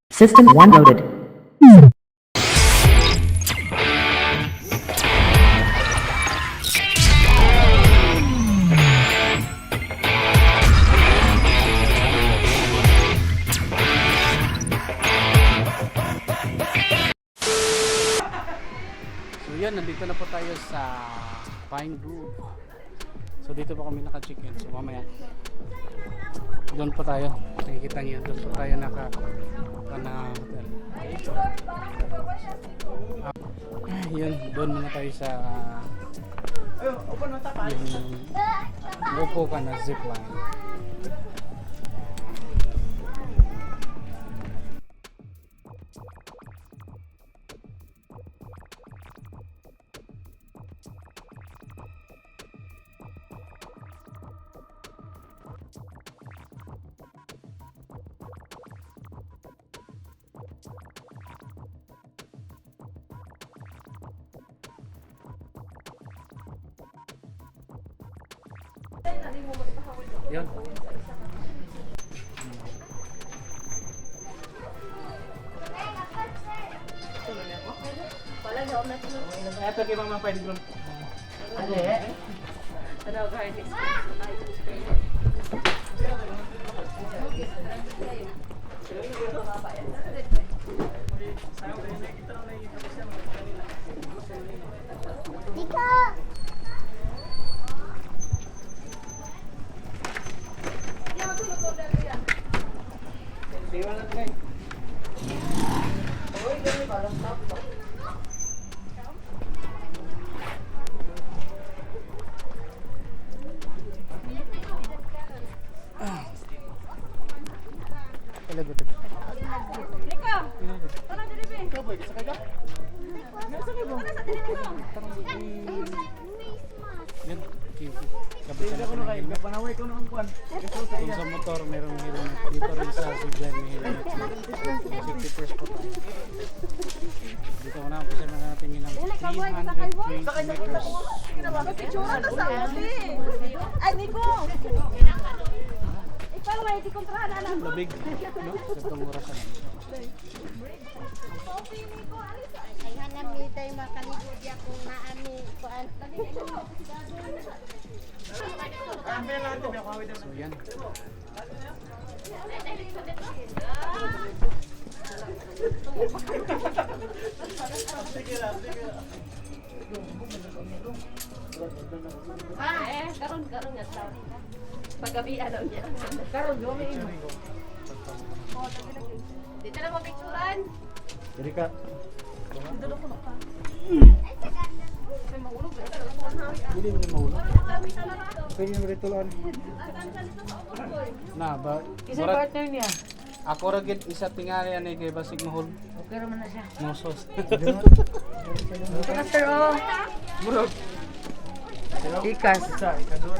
System 1 loaded. So yun, nandito na po tayo sa Pine Grove. So dito pa kami naka-check-in. So mamaya doon po tayo. Nakikita niyo, doon po tayo naka-hotel. Yun, doon muna tayo sa yung upo ka na zipline. Yun. Ito kay mga pwede group. Ale. Ano guys? Nika. Kung sa motor, merong helmet. Dito rin sa ZipZone may helmet. Safety first po tayo. Dito ko na umpisa na natin yun ang 320 meters. Ay, Nico! Ikaw may di kontrahan alam. Labig. No? Sa itong oras na. Ay, hanam ni tayo makaligod ya kung naami kuan. So yan. Karon nga tao. Paggabi daw niya. Karon yo may imo. Dito na mo picturean. Diri ka. Dito ko na pa. May mahulog ba? Hindi mo na mahulog. Pwede mo rin tuloan. Na, ba? Isa partner niya. Ako ragit isa tingali yan kay basig mahul. Okay naman na siya. Mosos. Master oh. Murag. Ikas. Ano ba?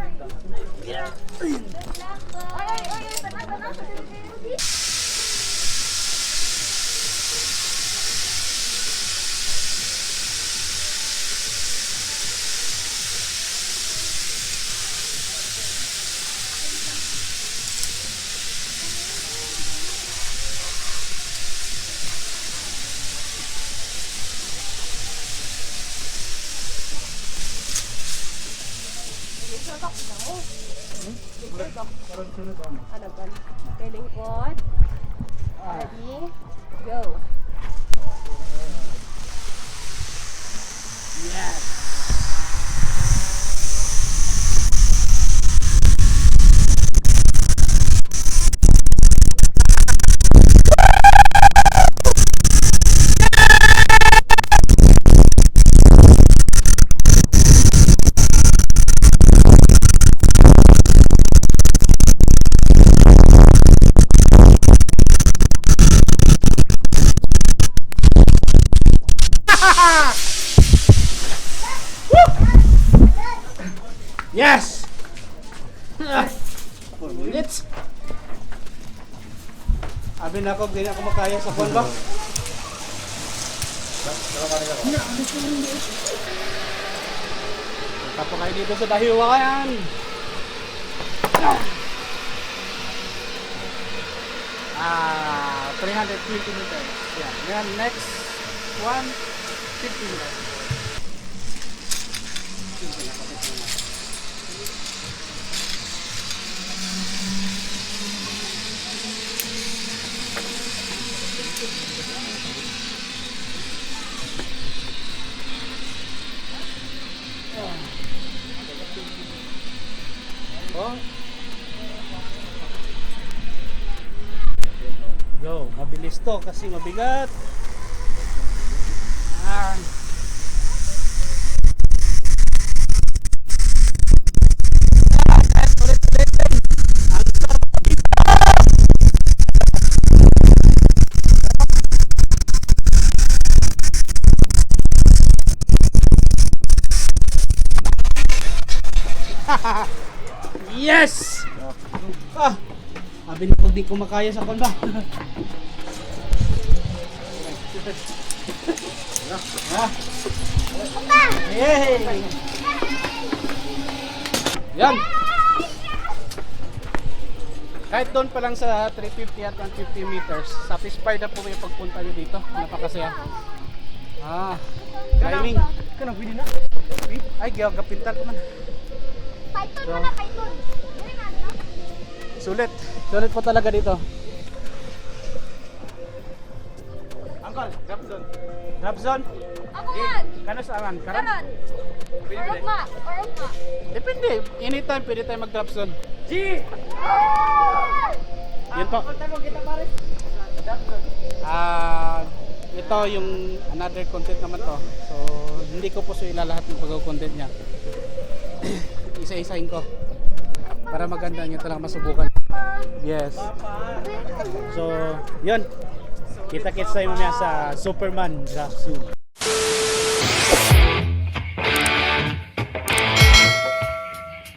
Kay lingkod. Ready? Go. Yes. Yes! 4 minutes. Abi na ako, hindi na ako makaya sa kwan ba? Punta po kayo dito sa Dahilayan. 320 meters. Yan. Yan, next one, 50 meters. Oh. Go, mabilis to kasi mabigat. Ah. Yes! Ah! Sabi na kung di ko makaya sa kon ba? Yay! Yan! Kahit doon pa lang sa 350 at 150 meters, satisfied na po yung pagpunta nyo dito. Napakasaya. Ah, timing. Kanang pwede na. Ay, gagapintal ko man. Python na, Python. Dili na, no? Sulit. Sulit po talaga dito. Uncle, drop zone. Drop zone? Ako man. Kano sa aman? Karan? Karon. Orugma. Orugma. Depende. Anytime pwede tayo mag-drop zone. G! Yun po. Punta mo kita pare. Ito yung another content naman to. So, hindi ko po so ilalahat ng pag-content niya. Isa-isahin ko. Para maganda nyo talaga masubukan. Yes. So, yun. Kita-kits tayo mamaya sa Superman Drop Zoom.